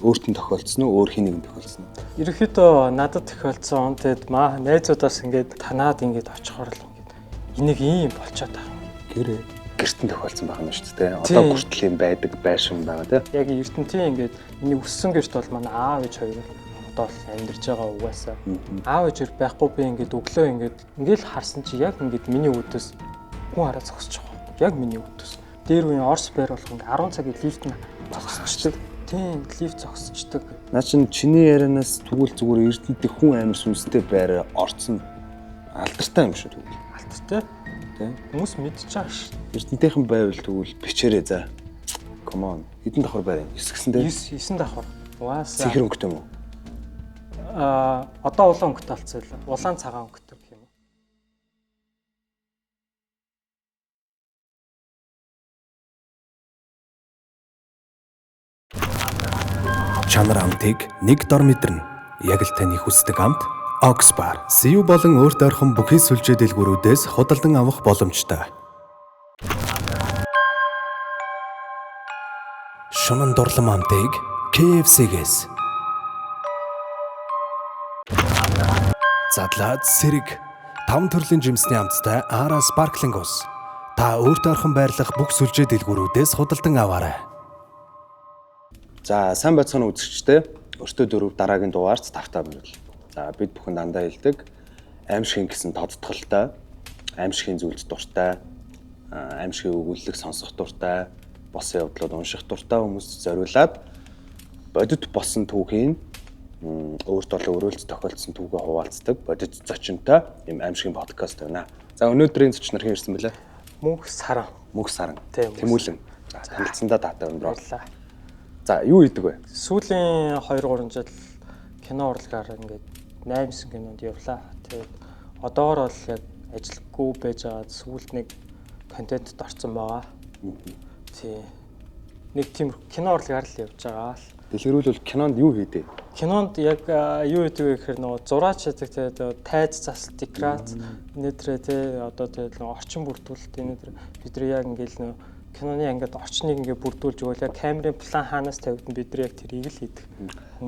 Өөртөө тохиолдсон уу? Өөр хин нэгэн тохиолдсон уу? Ерөнхийдөө надад тохиолдсон. Тэгэд найзуудаас ингээд танаад ингээд очихоор л ингээд энийг ийм болчиход байгаа. Гэрээ. Гэртэн тохиолдсон байх юм шүү дээ. Одоо хүртэл юм байдаг байшин байгаа тийм. Яг ертөнцийн ингээд миний өссөн гэрт бол манай аав ээж хоёр одоо л амьдарч байгаа угаасаа. Аав ээж байхгүй би ингээд өглөө ингээд харсан чи яг ингээд миний үүдээс хүн хараа зогсож байгаа. Яг миний үүдээс. Дээр үеийн Орс байр болох ингээд 10 цагийн лифт нь зогсчихдаг. Тийм, лифт зогсчдаг. Наа чиний ярианаас тэгвэл зүгээр Эрдэнэтийн хүн амар сүнстэй байраа орцсон алдартай юм шүү тэгвэл. Алдартай? Тийм. Хүмүүс мэдчихэж байгаа шүү. Эрдэнэтийнхэн байвал тэгвэл бичээрэй за. Come on. Хэдэн давхар байр юм? 9 гэсэн дээ. 9 давхар. Угаасаа. Цэнхэр өнгөтэй юм уу? Одоо улаан өнгөтэй алцсан л. Улаан цагаан өнгөтэй гэх юм уу? Чанар амтыг нэг дор мэдэрнэ. Яг л таны хүсдэг амт Oxbar. CU болон өөрт ойрхон бүхий сүлжээ дэлгүүрүүдээс худалдан авах боломжтой. Шунан дурлам амтыг KFC-гээс. Задлаад сэрэг 5 төрлийн жимсний амттай Ara Sparkling ус. Та өөрт ойрхон байрлах бүх сүлжээ дэлгүүрүүдээс худалдан аваарай. За сайн байцгаана үзэгчдээ. Өртөө дөрөв дараагийн дугаарт тавтаа мөрөл. За бид бүхэн дандаа хэлдэг аимшигын гэсэн тодтголтой, аимшигын зүйлд дуртай, аимшигын өгүүлэлт сонсох дуртай, босон явдлууд унших дуртай хүмүүст зориулаад бодит болсон түүхийн өөрт олон өрөөлт тохиолдсон түүхээ хуваалцдаг бодит зочинтой юм аимшигын подкаст байна. За өнөөдрийн зочин нар хэн ирсэн бэлээ? Мөнх саран. Мөнх саран. Тэмүүлэн. За танилцсандаа таатай өндрөө. За юу хийдэг вэ? Сүүлийн 2-3 жил кино урлагаар ингээд 8-9 кинонд явлаа. Тэгээд одоогор бол яг ажилгүй байж байгаа сүүлд нэг контентд орсон байгаа. Тий. Нэг тийм кино урлагаар л явж байгаа л. Дэлгэрүүлвэл кинонд юу хийдэг? Кинонд яг юу хийдэг вэ гэхээр нөгөө зураач хийдэг тэгээд тайз засалт декорат нэтрэ тий одоо тэгээд орчин бүрдүүлэлт нэтэр бидний яг ингээд нөгөө киноны ингээд орчныг ингээд бүрдүүлж өгөөл яг камерын план хаанаас тавигдан бид нар яг тэрийг л хийдэг.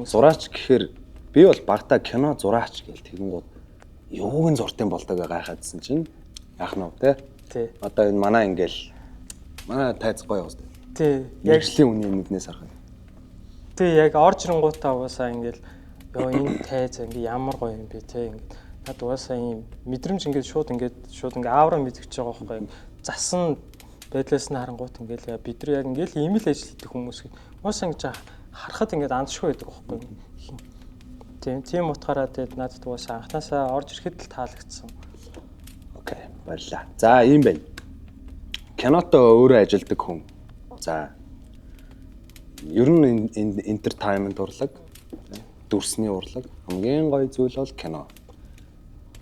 Зураач гэхээр би бол багтаа кино зураач гэл тэгэнгүүт юуг нь зуртын болдог гайхаадсэн чинь яах нь вэ те? Одоо энэ манай тайз гоё уустай. Тий. Мэргэжлийн үний нэгнээс харах. Тий яг орж ирэнгуутаа угаасаа ингээд ёо энэ тайз ингээд ямар гоё юм бэ те ингээд над угаасаа юм мэдрэмж ингээд шууд авра мэдгэж байгаа байхгүй. Засан байдлаас нь харангуут ингээл бид нар яг ингээл ийм л ажил хийдэг хүмүүс уус ингэж харахад ингээд андшгүй байдаг байхгүй. Тийм утгаараа тэгээд надад угаасаа анханасаа орж ирэхэд л таалагдсан. Окей, баярлалаа. За ийм байна. Кинотоо өөрөө ажилладаг хүн. За ер нь entertainment урлаг, дүрсний урлаг хамгийн гоё зүйл бол кино.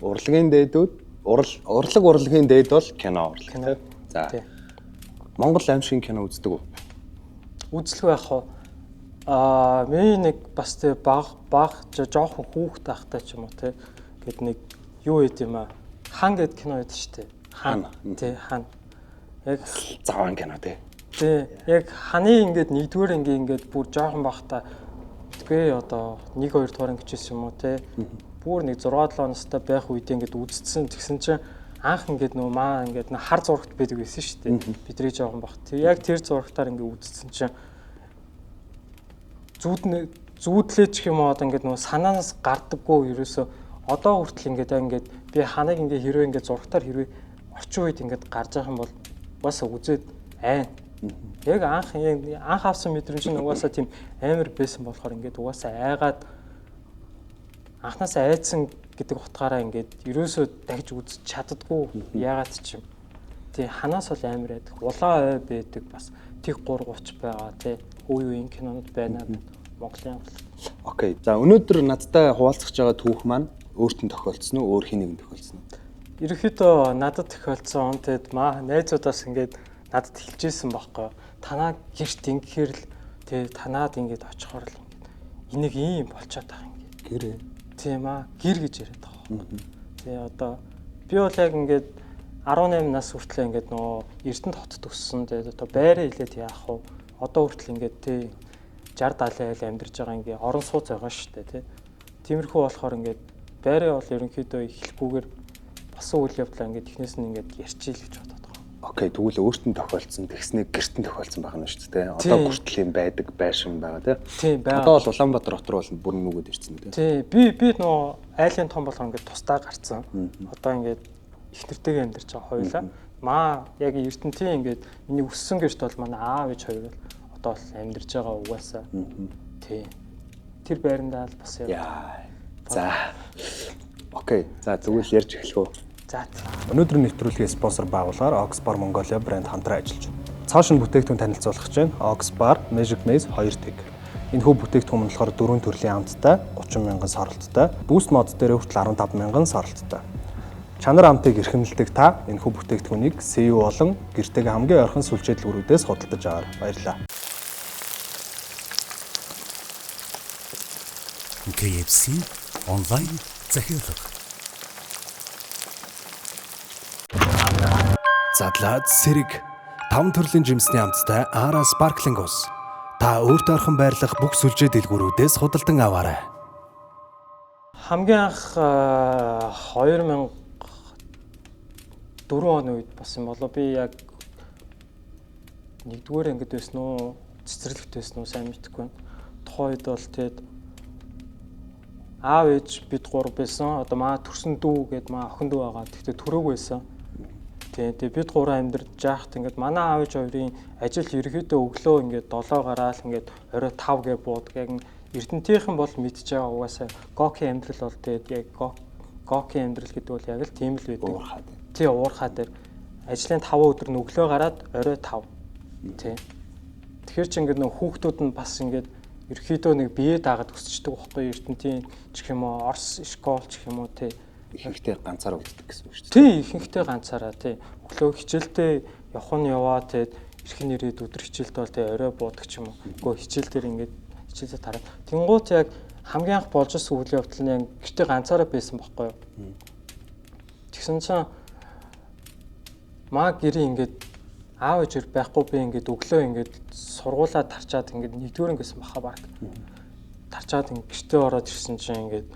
Урлагийн дээдүүд урлагийн дээд бол кино урлаг. За Монгол аимшигын кино үздэг үү? Үзлэх байх уу? Миний нэг бас тэг баг жоохон хүүхэд байхтай ч юм уу те. Гэт нэг юу хийд юм аа. Хан гэд кино байдаг шүү дээ. Хан. Тий, хан. Яг заван кино тий. Тий, яг ханы ингээд нэгдүгээр ингээд бүр жоохон байхтай. Үгүй одоо 1-2 дугаар ангичсэн юм уу те. Бүр нэг 6-7 настай байх үед ингээд үзсэн. Тэгсэн чинь анх ингээд ингээд хар зурагт байдаг байсан шүү дээ. Бидний жоохон баг. Яг тэр зурагтаар ингээд үзсэн чинь зүүдлээч юм уу одоо ингээд санаанаас гардаггүй ерөөсөө одоо хүртэл ингээд би ханыг ингээд хэрвээ ингээд зурагтаар хэрвээ орчин үед ингээд гарч байгаа юм бол угаасаа үзээд айн. Яг анх авсан мэдрэмж нь угаасаа тийм амар байсан болохоор ингээд угаасаа айгаад анханасаа айдсан гэдэг утгаараа ингээд ерөөсөө дахиж үзэж чаддаггүй яагаад ч юм. Тий ханаас бол амар байдаг. Улаан ой байдаг бас тэг 3:30 байгаа тий. Үеийн кинонод байна Монголын. Окей. За өнөөдөр надтай хуваалцах байгаа түүх маань өөртөө тохиолдсон уу? Өөр хин нэгэн тохиолдсон уу? Ерөнхийдөө надад тохиолдсон. Тэгэд найзуудаас ингээд надад хэлжсэн байхгүй. Танаа гэрт ингэхээр л тий танаад ингээд очихоор л энийг ийм болчиход байгаа ингээд. Гэрээ. Тийм гэр гэж яриад байгаа. Тэгээ одоо би бол яг ингээд 18 нас хүртэл ингээд Эрдэнэт хотод өссөн. Тэгээд одоо байраа хэлээд яах вэ? Одоо хүртэл ингээд тий 60 70 айл амьдарч байгаа ингээ орон сууц байгаа шүү дээ тий. Тиймэрхүү болохоор ингээд байраа бол ерөнхийдөө эхлэхгүйгээр басан үйл явдлаа ингээд технээс нь ингээд ярьчихъя л гэж бодоод байгаа. Окей, тэгвэл өөртөө тохиолдсон тэгснэг гэртэн тохиолдсон байх нь шүү дээ. Одоо хүртэл юм байдаг байшин байгаа тий. Одоо бол Улаанбаатар хот руу бол бүр нүгөөд ирсэн үү тий. Би нөгөө айлын том болгоо ингээд тусдаа гарцсан. Одоо ингээд их нэртэйгээ амьдарч байгаа хоёулаа. Маа яг Эрдэнэтийн ингээд миний өссөн гэрт бол манай аав ээж хоёр бол одоо бол амьдарч байгаа угаасаа. Тий. Тэр байрандаа л бас яа. За. Окей. За зүгээр ярьж эхлэх үү. За. Өнөөдрийн нэвтрүүлгийн спонсор байгууллагаар Oxbar Mongolia брэнд хамтран ажиллаж байна. Цаашин бүтээгдэхүүн танилцуулах гэж байна. Oxbar Magic Maze 2 тэг. Энэхүү бүтээгдэхүүн нь болохоор 4 төрлийн амттай, 30 мянган соролттой, Boost мод дээр хүртэл 15 мянган соролттой. Чанар амтыг эрхэмлдэг та энэхүү бүтээгдэхүүнийг CU болон гэртэйгээ хамгийн ойрхон сүлжээдлгүүрүүдээс худалдаж аваар. Баярлалаа. KFC онлайн захиалга. Задлаад сэрэг 5 төрлийн жимсний амттай Ara Sparkling ус. Та өөртөө орхон байрлах бүх сүлжээ дэлгүүрүүдээс худалдан аваарай. Хамгийн анх 2004 оны үед бас юм болоо би яг 1-р ангид байсан уу, цэцэрлэгт байсан уу сайн мэдэхгүй байна. Тухайн үед бол тэгээд аав ээж бид 3 байсан. Одоо маа төрсөн дүү гээд маа охин дүү байгаа. Тэгтээ төрөөг байсан. Тэгээд бид 3 амьдарч яахт ингээд манай аав ээж хоёрын ажил ерөөхдөө өглөө ингээд 7 гараал ингээд орой 5 гэ бууддаг. Эрдэнэтийнхэн бол мэдж байгаа угаасаа гоки амьдрал бол тэгээд яг гоки амьдрал гэдэг бол яг л тийм л байдаг. Уурхаа. Тий, уурхаа дээр ажлын 5 өдөр нь өглөө гараад орой 5. Тий. Тэгэхээр чи ингээд нөх хүүхдүүд нь бас ингээд ерөөхдөө нэг бие даагаад өсчдөг байхгүй Эрдэнэтийн ч гэх юм уу Орос школ ч гэх юм уу тий. Ихэнхдээ ганцаараа үлддэг гэсэн үг шүү дээ. Тий, ихэнхдээ ганцаараа тий. Өглөө хичээлдээ явах нь яваа тий. Ирхэн ирээд өдөр хичээлдээ бол тий орой буудаг ч юм уу. Үгүй хичээл дээр ингээд хичээлээ тараад. Тэнгуут яг хамгийн анх болж ирсэн үйл явдал нь яг гэртээ ганцаараа байсан байхгүй юу? Тэгсэн чинь маа гэрээ ингээд аав ээж байхгүй би ингээд өглөө ингээд сургуулаа тарчаад ингээд 1-р ангисэн баха баг. Тарчаад ингээд гэртээ ороод ирсэн чинь ингээд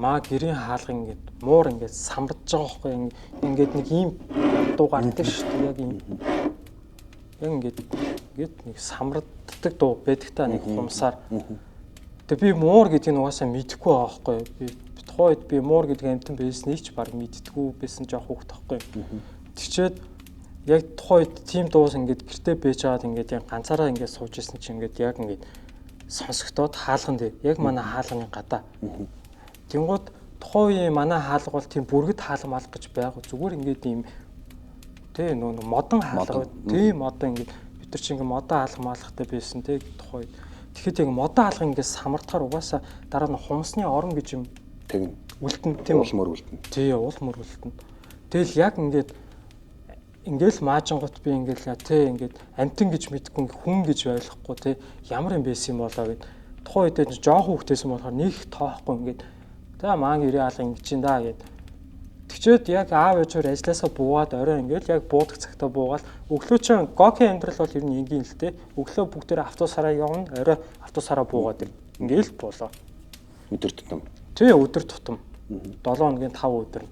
маа гэрийн хаалга ингээд муур ингээд самбадж байгаа байхгүй ингээд нэг ийм дуу гардаг шүү дээ яг ийм яг ингээд нэг самраддаг дуу байдаг та нэг хумсаар. Тэгээ би муур гэдгийг угаасаа мэдэхгүй байгаа байхгүй би тухайд би муур гэдэг амтан байсныг ч баг мэддэггүй байсан жоох хүүхд байхгүй. Тэгчээд яг тухайд тийм дуус ингээд гэртээ бэж аваад ингээд яг ганцаараа ингээд сууж исэн чинь ингээд яг ингээд сонсогдоод хаалган дээр яг манай хаалганы гадаа. Тэнгууд тухайн үеийн манай хаалга бол тийм бүргэд хаалга малах гэж байгуу зүгээр ингээд ийм тий нөө модон хаалга тий модон ингээд бид нар чинь ингээд модон хаалга малахтай байсан тий тухайд. Тэгэхэд яг модон хаалга ингээд самардахаар угаасаа дараа нь хумсны орон гэж юм Тэгнь. үлдэн тийм Уулмөр үлдэн. тий уулмөр үлдэн. Тэгэл яг ингээд ингээл маажингот би ингээл тий ингээд амтэн гэж мэдгүй хүн гэж ойлгохгүй тий ямар юм байсан юм болоо гэд тухайн үед жоох хүүхдээсэн болохоор нэг тоохгүй ингээд за маань ирээ алга ингэж ин да гэд тэгчээд яг аав ээжээр ажилласаа буугаад орой ингээл яг буудаг цагтаа буугаад өглөө чинь гоки амьдрал бол ер нь энгийн л тий өглөө бүгдээр автобусаараа явна орой автобусаараа буугаад ингээл болоо Өдөр тутам. тий өдөр тутам 7 хоногийн 5 өдөр.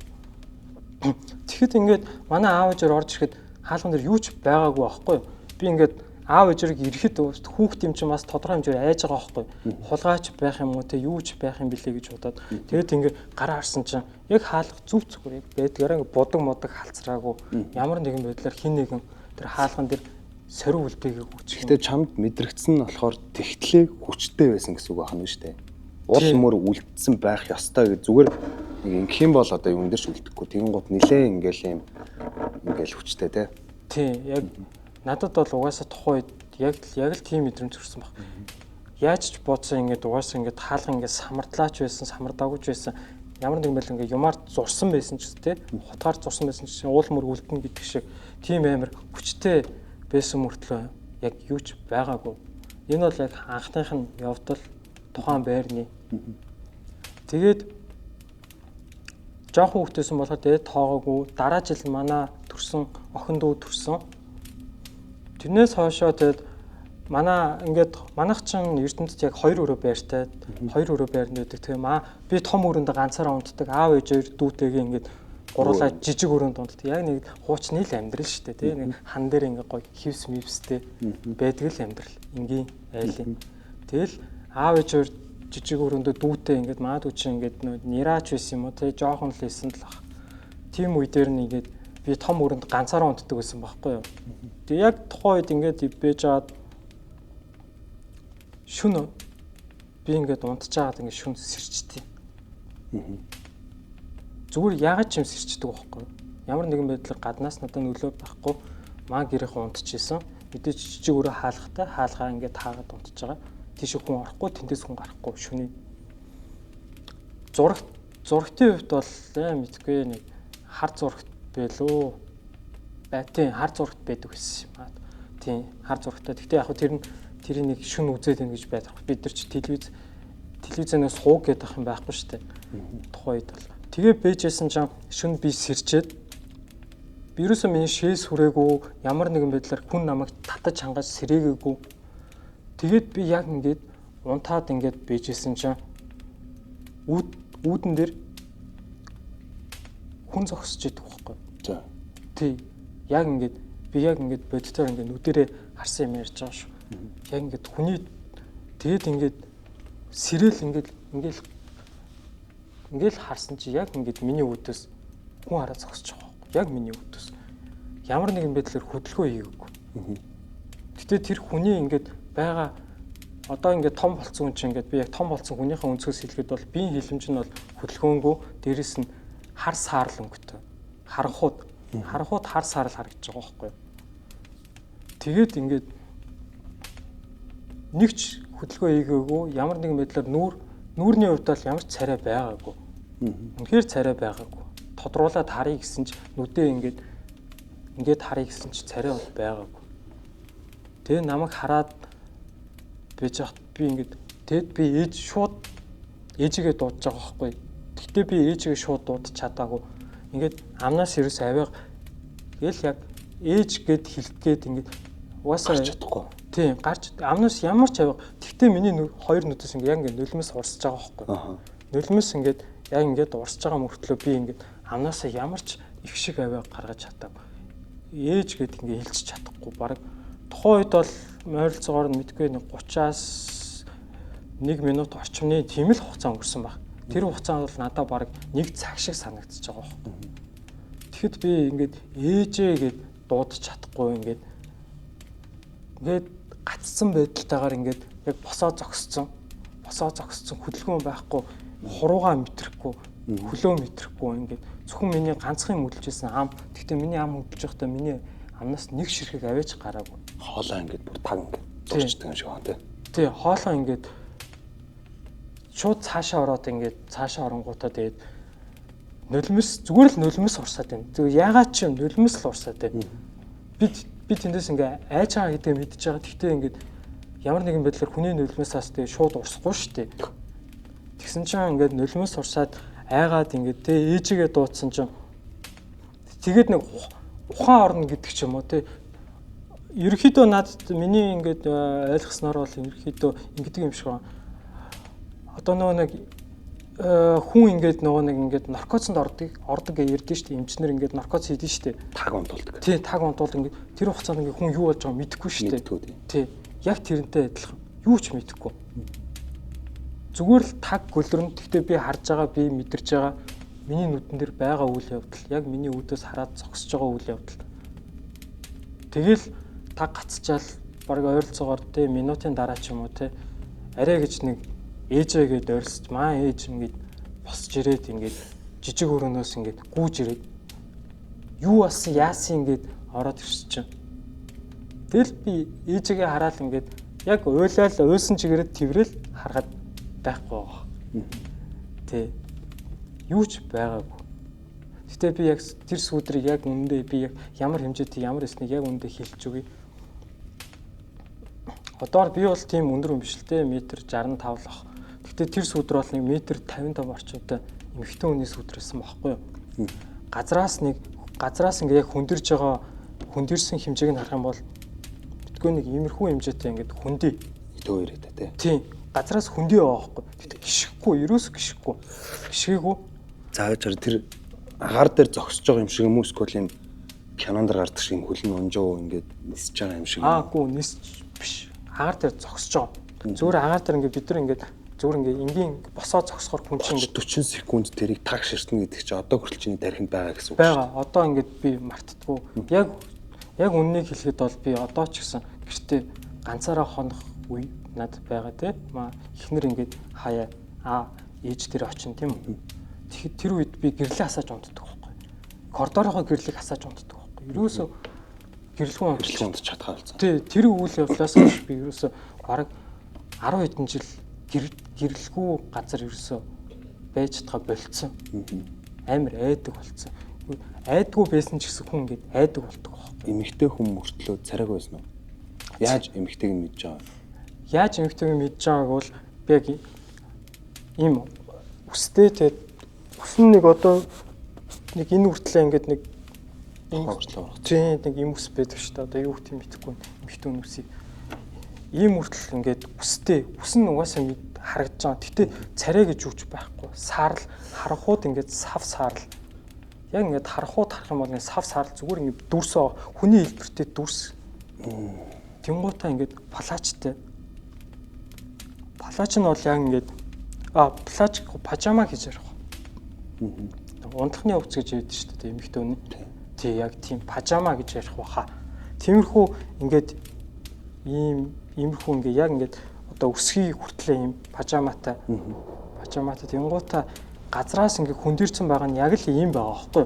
Тэгэхэд ингээд манай аав ээжээр орж ирэхэд хаалган дээр юу ч байгаагүй байхгүй юу. Би ингээд аав ээжэрэг ирэхэд хүүхд юм чинь бас тодорхой хэмжээр айж байгаа байхгүй юу. Хулгайч байх юм уу те юу ч байх юм бэлээ гэж бодоод тэгээд ингээд гараа харсан чинь яг хаалга зүв зүгээр яг байдгаараа ингээд будаг модог халцраагүй ямар нэгэн байдлаар хин нэгэн тэр хаалган дээр сорив үлдээгээ хүч. Гэтэ чамд мэдрэгдсэн нь болохоор тэгтлээ хүчтэй байсан гэсэн үг байна шүү дээ. Уул мөр үлдсэн байх ёстой гэж зүгээр нэг ингэх юм бол одоо юм дээр ч үлдэхгүй. Тэгин гут нилээ ингээл хүчтэй те. Тий, яг надад бол угаасаа тухайн үед яг л тийм мэдрэмж төрсөн баг. Яаж ч бодсон ингээд угаасаа ингээд хаалга ингээд самардлаач байсан, самардаагүйч байсан. Ямар нэгэн байл ингээд юмар зурсан байсан ч те. Хотгаар зурсан байсан ч уул мөр үлдэн гэдэг шиг тийм амар хүчтэй байсан мөртлөө яг юу ч байгаагүй. Энэ бол яг анхных нь явдал тухайн байрны. Тэгээд жоохон хүүхдээсэн болохоор дээд тоогоогүй дараа жил манай төрсөн охин дүү төрсөн. Тэрнээс хойшоо тэгээд манайх чинь Эрдэнэт яг 2 өрөө байртай 2 өрөө байрны байдаг. Тэгээ би том өрөөндө ганцаараа унтдаг. Аав ээж хоёр дүүтэйгээ ингээд гурлаа жижиг өрөөнд унтдаг. Яг нэг хуучны л амьдрал шүү дээ. Нэг хан дээр ингээд гоё хивс мивстэй байдаг л амьдрал. Энгийн айлын. Тэгэл аав ээж хоёр жижиг өрөөндө дүүтэй ингээд маадгүй чинь ингээд нираач байсан юм уу те жоохон л хийсэн л ах. Тим үе дээр нэгээд би том өрөөнд ганцаараа унтдаг байсан байхгүй юу. Тэгээ яг тухайн үед ингээд бэж аваад шүн би ингээд унтчихад ингээд шүн сэрчдэг. Зүгээр яагаад ч юм сэрчдэг байхгүй. Ямар нэгэн байдлаар гаднаас надад нөлөө байхгүй маа гэрийнхэн унтчихсэн. Мэдээж жижиг өрөө хаалгатай хаалгаа ингээд таагаад унтж байгаа. Тийш хүн орохгүй тэндээс хүн гарахгүй шүний. Зурагтын хувьд бол мэдгүй нэг хар зурагт байлоо. Тийм хар зурагт байдаг байсан юм аа. Тийм хар зурагтай. Гэхдээ яг тэрийг нэг шүн үзээд байна гэж байдаг. Бид нар ч телевизээс хууг гэдэг юм байхгүй шүү дээ. Тухайн үед бол. Тэгээ бэжсэн чинь шүн би сэрчээд вирусоо миний шээс хүрээгүй ямар нэгэн байдлаар хүн намайг татаж хангаж сэрээгээгүй. Тэгээд би яг ингээд унтаад ингээд бэжсэн чинь үүдэн дээр хүн зогсож идэг байхгүй. За. Тий. Яг ингээд бодитоор ингээд нүдэрээ харсан юм ярьж байгаа шүү. Яг ингээд хүний тэгээд ингээд сэрээл ингээд харсан чи яг ингээд миний үүдээс хүн хараа зогсож байгаа байхгүй. Яг миний үүдээс. Ямар нэгэн байдлаар хөдөлгөөн хийгээгүй. Гэтэ тэр хүний ингээд байгаа одоо ингээд том болцсон хүн чинь ингээд би яг том болцсон хүнийхээ өнцгөөс хэлэхэд бол биеийн хилэмж нь бол хөдөлгөөнгөө дээрэс нь хар саарл өнгөтэй. Харанхууд хар саарл харагдаж байгаа байхгүй. Тэгээд ингээд нэгч хөдөлгөөн хийгээгүй ямар нэгэн байдлаар нүүрний хувьд бол ямар ч царай байгаагүй. Үнэхээр царай байгаагүй. Тодруулаад харъя гэсэн ч нүдээ ингээд харъя гэсэн ч царай бол байгаагүй. Тэгээ намайг хараад бэж хат би ингээд тэгэд би ээжигээ дуудаж байгаа байхгүй. Тэгтээ би ээжигээ шууд дуудаж чадаагүй. Ингээд амнаас ерөөс авиа гээл яг ээж гэд хэлгээд ингээд угаасаа гарч чадахгүй. Тийм гарч амнаас ямар ч авиа. Тэгтээ миний хоёр нүдээс ингээд яг ингээд нулимс урсаж байгаа байхгүй. Нулимс ингээд яг ингээд урсаж байгаа мөртлөө би ингээд амнаасаа ямар ч их шиг авиа гаргаж чадаагүй. Ээж гэд ингээд хэлж чадахгүй. Бараг тухайн үед бол морилцоогоор мэдгүй нэг 30-аас 1 минут орчмын тийм л хугацаа өнгөрсөн баг. Тэр хугацаанд бол надад бараг 1 цаг шиг санагдчихж байгаа байхгүй. Тэгэхэд би ингээд ээжээ гэд дуудаж чадахгүй ингээд гацсан байдалтайгаар ингээд яг босоо зогссон хөдөлгөөн байхгүй хуруугаа мэдрэхгүй хөлөө мэдрэхгүй ингээд зөвхөн миний ганцхан хөдөлж исэн ам. Гэхдээ миний ам хөдөлж байхдаа миний амнаас нэг ширхэг аваач гараагүй. Хоолоо ингээд бүр таг ингээд зурчдаг юм шиг байна тий. Тий, хоолоо ингээд шууд цаашаа ороод ингээд цаашаа оронгуудаа тэгээд зүгээр л нулимс урсаад байна. Зүгээр ягаад ч юм нулимс л урсаад байна. Би тэндээс ингээд айж байгаа гэдэг мэдчихэж байгаа. Гэхдээ ингээд ямар нэгэн байдлаар хүний нулимсаас тэгээд шууд урсахгүй шүү дээ. Тэгсэн чинь ингээд нулимс урсаад айгаад ингээд тэ ээжигээ дуудсан чинь тэгээд нэг ухаан орно гэдэг ч юм уу те. Ерөнхийдөө надад миний ингээд ойлгосноор бол ерөнхийдөө ингэдэг юм шиг байна. Одоо нэг хүн ингээд наркоцонд ордог гэж ярьдэн шүү дээ. Эмчнэр ингээд наркоц хийдэн шүү дээ. Таг унтуулдаг. Тий, таг унтуулдаг ингээд тэр хугацаанд ингээд хүн юу болж байгааг мэдэхгүй шүү дээ. Тий. Яг тэрнтэй адилхан. Юу ч мэдэхгүй. Зүгээр л таг гөлрөн. Гэхдээ би харж байгаа, би мэдэрч байгаа. Миний нүдэн дээр байгаа үйл явдал, яг миний үүдээс хараад зогсож байгаа үйл явдал. Тэгэл таг гацчаал бараг ойролцоогоор те минутын дараа ч юм уу те арай гэж нэг ээжээгээд ойролцож маа ээж ингээд босч ирээд ингээд жижиг өрөөнөөс ингээд гүүж ирээд юу болсон яасан ингээд ороод ирсэн чинь. Тэгэл би ээжээгээ хараад ингээд яг уйлал уйсан чигээрээ тэрэл харахад байхгүй байгаа. Тэ юу ч байгаагүй. Гэтэ би яг тэр сүудрийг яг үнэндээ би яг ямар хэмжээтэй ямар эснийг яг үнэндээ хэлж өгье. Одоор би бол тийм өндөр юм биш л дээ, метр 65 л ах. Гэтэ тэр сүудэр бол 1 метр 55 орчимтай эмэгтэй хүний сүудрээсэн байхгүй юу? Газраас ингээ яг хөндөрж байгаа хөндөрсөн хэмжээг нь харах юм бол Тэгэхгүй нэг иймэрхүү хэмжээтэй ингээд хүндий. Төө ирээд тэ. Тийм. Газраас хүндий байгаа байхгүй. Гэтэ гიშггүй, ерөөс гიშггүй. Гიშгээгүй. Зааж тэр агаар дээр зогсож байгаа юм шиг юм уу эсвэл юм кинонд гардаг шиг хөлн унжоо ингээд нисэж байгаа юм шиг. Гүү нисэж биш. Агаар дээр зогсож байгаа. Зүгээр агаар дээр ингээд бид нар ингээд зүгээр ингээд энгийн босоо зогсохоор хүн чинь ингээд 40 секунд тэрийг таг ширтнэ гэдэг чинь одоо хүртэл чиний тархинд байгаа гэсэн үг шүү. байгаа. Одоо ингээд би мартдаггүй. Яг үннийг хэлэхэд бол би одоо ч гэсэн гэртээ ганцаараа хонох үе надад байгаа те. Эхнэр ингээд хаяа ээж дээр очин тийм үү. Тэгэхээр тэр үед би гэрлээ хасааж унтдаг байхгүй. Коридорынхоо гэрлийг хасааж унтдаг байхгүй. Ерөөсөө гэрлгүй унтж чадхаа болсон. Тий, тэр үйл явдлаас хойш би ерөөсөө бараг 10 хэдэн жил гэрлэхгүй газар ерөөсөө байж чадгаа болцсон. Амар айдаг болцсон. Айдгүй байсан ч гэсэн хүн ингээд айдаг болдог байхгүй. Эмэгтэй хүн мөртлөө царайг байсан уу? Яаж эмэгтэйг нь мэдж байгаа? Яаж эмэгтэйг нь мэдж байгааг бол би яг ийм үстэй тэгээд үсэн нэг одоо нэг энэ хүртлээ ингээд нэг нэг юм ус байдаг шүү дээ. Одоо юу гэх юм мэдэхгүй эмэгтэй хүмүүсийг ийм хүртэл ингээд үстэй үс нь угаасаа харагдаж байгаа. Гэтэ царай гэж юуч байхгүй. Саарл харахууд ингээд сав саарл. Яг ингээд харахууд харах юм бол ингээд сав саарл зүгээр ингээд дүрсөө хүний хэлбэртэй дүрс. Тэнгуутаа ингээд палачтай. Палач нь бол яг ингээд палач пажама гэж ярих. Унтахны хувцас гэж яддаг шүү дээ эмэгтэй хүний. Тий яг тийм пажама гэж ярих баха. Тиймэрхүү ингээд иймэрхүү ингээд яг ингээд одоо өсгий хүртлээ ийм пажаматай тэнгуутаа газраас ингээд хүндэрсэн байгаа нь яг л ийм байгаа байхгүй.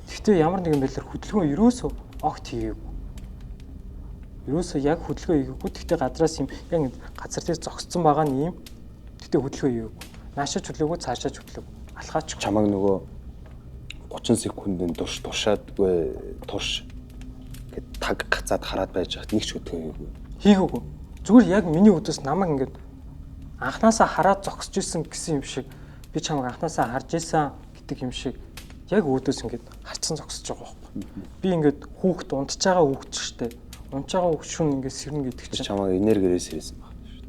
Гэхдээ ямар нэгэн байдлаар хөдөлгөөн ерөөсөө огт хийгээгүй. Ерөөсөө яг хөдөлгөөн хийгээгүй. Гэхдээ газраас ийм яг газар дээр зогссон байгаа нь ийм. Гэхдээ хөдөлгөөн хийгээгүй. Наашаа хөдлөөгүй, цаашаа хөдлөөгүй. Алхаач чамаг нөгөө 30 секундын туршаадгүй турш гэд таг гацаад хараад байж хат нэг ч хөдөлгөөн хийгээгүй. Зүгээр яг миний өдөөс намайг ингээд анханасаа хараад зогсож исэн гэсэн юм шиг би чамайг анханасаа харж исэн гэдэг юм шиг яг өдөөс ингээд харцсан зогсож байгаа байхгүй. Би ингээд хүүхд унтж байгаа хүүхд штэ. Унтж байгаа хүүхд шүн ингээд сэрнэ гэдэг чинь чамайг энергиээс ирсэн байна шүү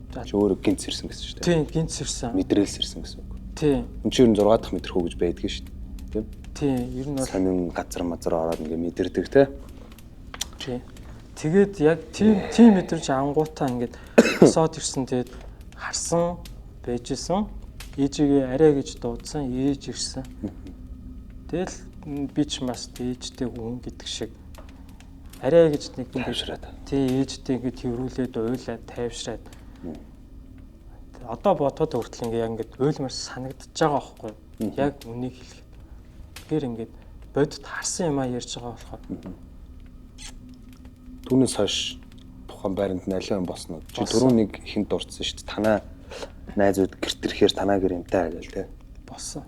дээ. Чи өөрөө гинт сэрсэн гэсэн шүү дээ. Тийм, гинт сэрсэн. Мэдрэл сэрсэн гэсэн үг. Тийм. Энд чинь 6 дахь метр хөө гэж байдгийг шүү дээ. Тийм, ер нь бол сонин газар ороод ингээд мэдэрдэг те. Тийм. Тэгээд яг тийм мэдэрч ангуутаа ингээд босоод ирсэн тэгээд харсан байжсэн. Ээжигээ арай гэж дуудсан, ээж ирсэн. Тэгэл би ч бас ээжтэй хүн гэдэг шиг арай гэж нэг тайвшраад. Тий, ээжтэй ингээд тэрүүлээд уйлаад тайвшраад. Одоо бодоход хүртэл ингээд уйлмар санагдаж байгаа байхгүй юу? Яг үнийг хэлэхэд. Тэгэхээр ингээд бодит харсан юмаа ярьж байгаа болохоор түүнээс хойш тухайн байранд нэлээд босноо. Чи түрүүн нэг ихэнд дурдсан шүү дээ. Танаа найзууд гэрт ирэхээр танаа гэр юмтай гэл те. Болсон.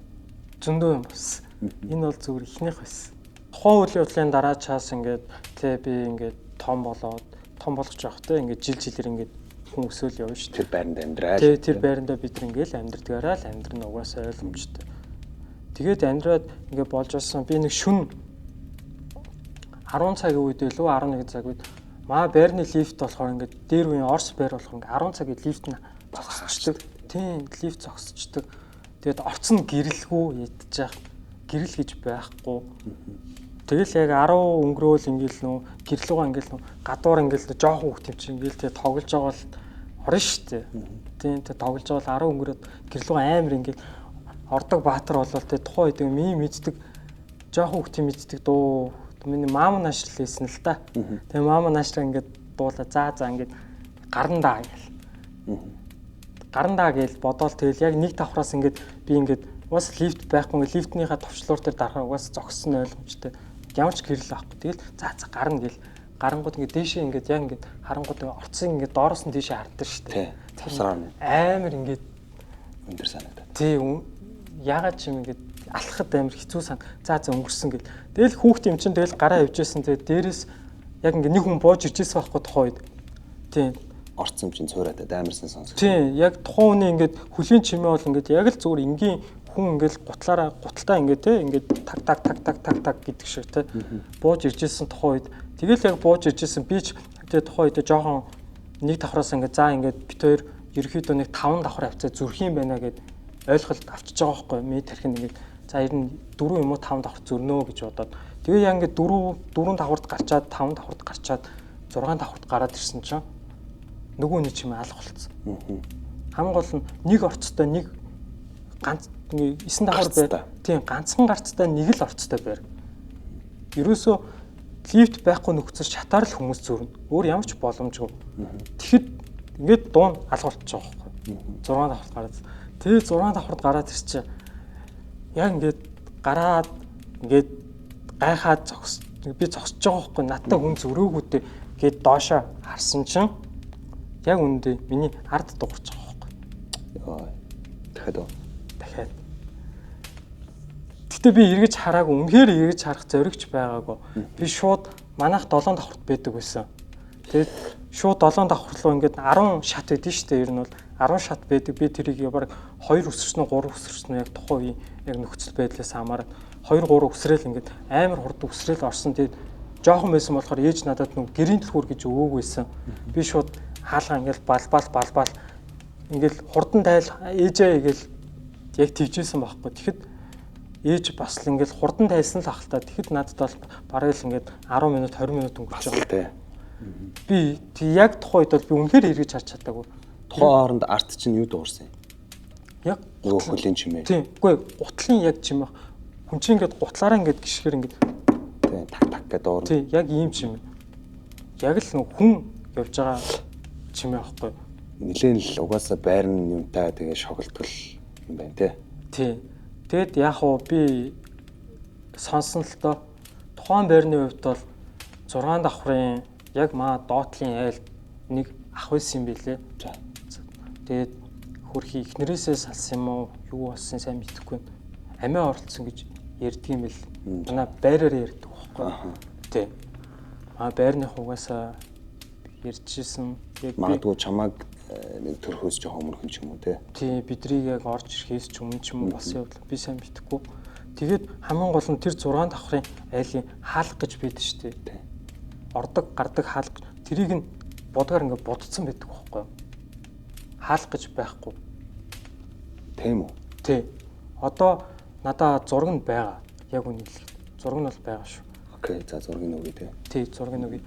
Зөндөө юм болсон. Энэ бол зүгээр ихнийх байсан. Тухайн үйл явдлын дараа чаас ингээд тэ би ингээд том болгож явах те ингээд жилээр ингээд хүн өсөөл явна шүү. Тэр байранд амьдраа. Тэр байрандаа бид нэг ингээл амьдрдгаараа л амьдрын угаасаа ойлгомжтой. Тэгээд амьдраад ингээд болж байсан. Би нэг шүн 10 цагийн үед илүү 11 цаг үед байрны лифт болохоор ингээд дээр үеийн орс байр болохоор ингээд 10 цагийн лифт нь зогсчихдаг. Тийм, лифт зогсчихдаг. Тэгээд орцсон гэрэлгүй ядчих. Гэрэл гэж байхгүй. Тэгэл яг 10 өнгөрөөл ингээл нөө гэрлүүгээ ингээл нөө гадуур ингээл жоохон хөвт юм чи ингээл тэгээ тоглож байгаа бол орно штэ. Тийм, тэгээ тоглож байгаа бол 10 өнгөрөөд гэрлүүгээ амар ингээл ордог баатар болол тэгээ тухайн үед мэддэг жоохон хөвт мэддэг дуу миний маам наашрал хийсэн л та. Тэгээ маам наашрал ингээд дуулаа за ингээд гарандаа гээл. Гарандаа гээл бодоол тэгэл яг нэг давхраас ингээд би ингээд уус лифт байхгүй ингээд лифтнийхаа товчлуур дээр дарахаа уус зогссон ойлгомжтой. Ямар ч гэрэл авахгүй. Тэгэл за гарна гээл. Гарангууд ингээд дээшээ ингээд яг ингээд харангууд орцсон ингээд доороос нь дээшээ харддаг шүү дээ. Тавсараа амар ингээд өндөр санагдаад. Тийм ягаад ч юм ингээд алхахад амар хэцүү сан. За өнгөрсөн гэл. Тэгэл хүүхд юм чинь тэгэл гараа явжсэн. Тэгээ дээрээс яг ингээд нэг хүн бууж иржсэн байхгүй тухайн үед. Тийм. Орцсон чинь цуураад амарсан сонсох. Тийм. Яг тухайн үний ингээд хөлийн чимээ бол ингээд яг л зүгээр энгийн хүн ингээд гуталтаа ингээд те ингээд таг гэдэг шиг те. Бууж иржсэн тухайн үед Тэгэл яг бууж иржсэн би ч тэгээ тухайн үед жоохон нэг давхраас ингээд за ингээд бит хоёр ерөөхдөө нэг 5 давхар авцаа зүрх юм байна гэд ойлголт авчиж байгаа байхгүй ми тархин ингээд за ер нь 4 юм уу 5 давхар зөрнөө гэж бодоод тэгээ яа ингээд 4 давхарт гарчаад 5 давхарт гарчаад 6 давхарт гараад ирсэн чинь нөгөөний чимээ алга болцсон. Хамгийн гол нь нэг орцтой нэг ганц 9 давхар бай. Тийм ганцхан гарцтай нэг л орцтой байр. Ерөөсөө лифт байхгүй нөхцөл шатаар л хүмүүс зөрнө. Өөр ямар ч боломжгүй. Тэгэхэд ингээд дуун алга болчихж байгаа байхгүй. 6 давхарт гараад. Тэгээ 6 давхарт гараад ирчээ. Яг ингээд гараад ингээд гайхаад би зогсож байгаа байхгүй. Надтай хүн зөрөөгүйтэй гээд доошоо харсан чинь яг үндэ миний ард дуурч байгаа байхгүй. Йоо. Дахиад. Гэтэ би эргэж хараагүй, үнэхээр эргэж харах зоригч байгаагүй. Би шууд манайх 7 давхарт байдаг байсан. Тэгээд шууд 7 давхар руу ингээд 10 шат байдсан шүү дээ. Ер нь бол 10 шат байдаг. Би тэрийг яг 2 өсөрсөн үү 3 өсөрсөн үү яг тухайн үеийн яг нөхцөл байдлаас хамаарат 2 3 өсрөөл ингээд амар хурд өсрөөл орсон. Тэгээд жоохон байсан болохоор ээж надад нэг гэрийн түлхүүр гэж өвөөг байсан. Би шууд хаалгаа ингээд балбал ингээд хурдан тайл ээжээ гээл яг тэгжсэн байхгүй. Тэгэхэд ээж бас л ингээд хурдан тайлсан л ахaltaа. Тэгэхэд надад бол бараг л ингээд 10 минут 20 минут өнгөрч байгаа. Би яг тухайн үед бол би үнэхээр эргэж харж чадаагүй. Тухайн хооронд арт чинь юу дуурсан юм? Яг нөгөө хөлийн чимээ. Тийм. Үгүй гутлын яг чимээ. Хүн чинь ингээд гутлаараа ингээд гიშгэр ингээд тийм так гэдэг дуурна. Тийм яг ийм чимээ. Яг л нөгөө хүн явж байгаа чимээ байхгүй. Нилээн л угаасаа байрны юмтай тэгээ шоглтол юм байна те. Тийм. Тэгэд яг уу би сонсон л доо тухайн байрны хувьд бол 6 давхрын яг маа доотлын айл нэг ах байсан юм билээ. За. Тэгээд хөрхи ихнэрээсээ салсан юм уу юу болсон сайн мэдэхгүй. Амиа оролцсон гэж ярьдаг юм бэл. Манай байраар ярьдаг байхгүй. Тий. Байрны хугасаа ярьжсэн. Яг магадгүй чамайг нэг төрхөөс жоохон өмнөхөн ч юм уу те. Тий бидрийг яг орж ирэхээс ч өмнө ч юм уу болсон явдал би сайн мэдэхгүй. Тэгээд хамгийн гол нь тэр 6 давхрын айлын хаалга гэж байдаг шүү дээ. Ордог гардаг хаалга тэрийг нь бодгаар ингээд будцсан байдаг байхгүй юу? Хаалга гэж байхгүй. Тийм үү? Тий. Одоо надаа зураг нь байгаа. Яг үнийг хэлэхэд зураг нь бол байгаа шүү. Окей, за зургийг нүгэй те. Тий, зургийг нүгэй.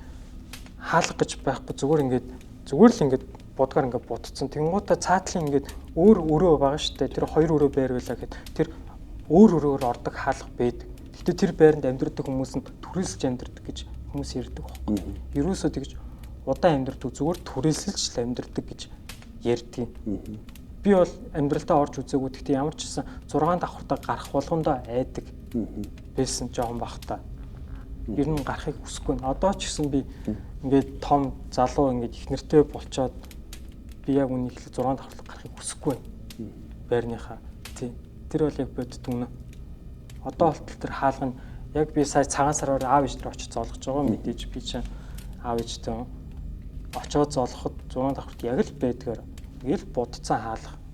Хаалга гэж байхгүй зүгээр л ингээд бодгаар ингээд будцсан. Тэнгуудаа цаатлын ингээд өөр өрөө байгаа шүү дээ. Тэр хоёр өрөө байр байлаа гэхэд тэр өөр өрөөр ордог хаалга байдаг. Гэтэ тэр байранд амьдардаг хүмүүс нь түрээсэлж амьдардаг гэж хүмүүс ярьдаг байхгүй. Ерөөсөө тэгж удаан амьдардаг зүгээр түрээсэлж л амьдардаг гэж ярьдаг. Би бол амьдралтаа орж үзээгүй. Гэхдээ ямар ч гэсэн 6 давхартаа гарах болгондоо айдаг байсан жоохон бахта. Ер нь гарахыг хүсэхгүй. Одоо ч гэсэн би ингээд том залуу ингээд их нэртэй болчоод би яг үнийг хэлэх 6 давхартаа гарахыг хүсэхгүй. Байрныхаа. Тий. Тэр бол яг бодд үнэ. Одоо болтол тэр хаалга нь яг би сая цагаан сараар аав ээж дээр очиж зоолгож байгаа мэдээж би чинь аав ээжтэй очоод зоолоход 6 давхарт яг л байдгаар ингээл будцсан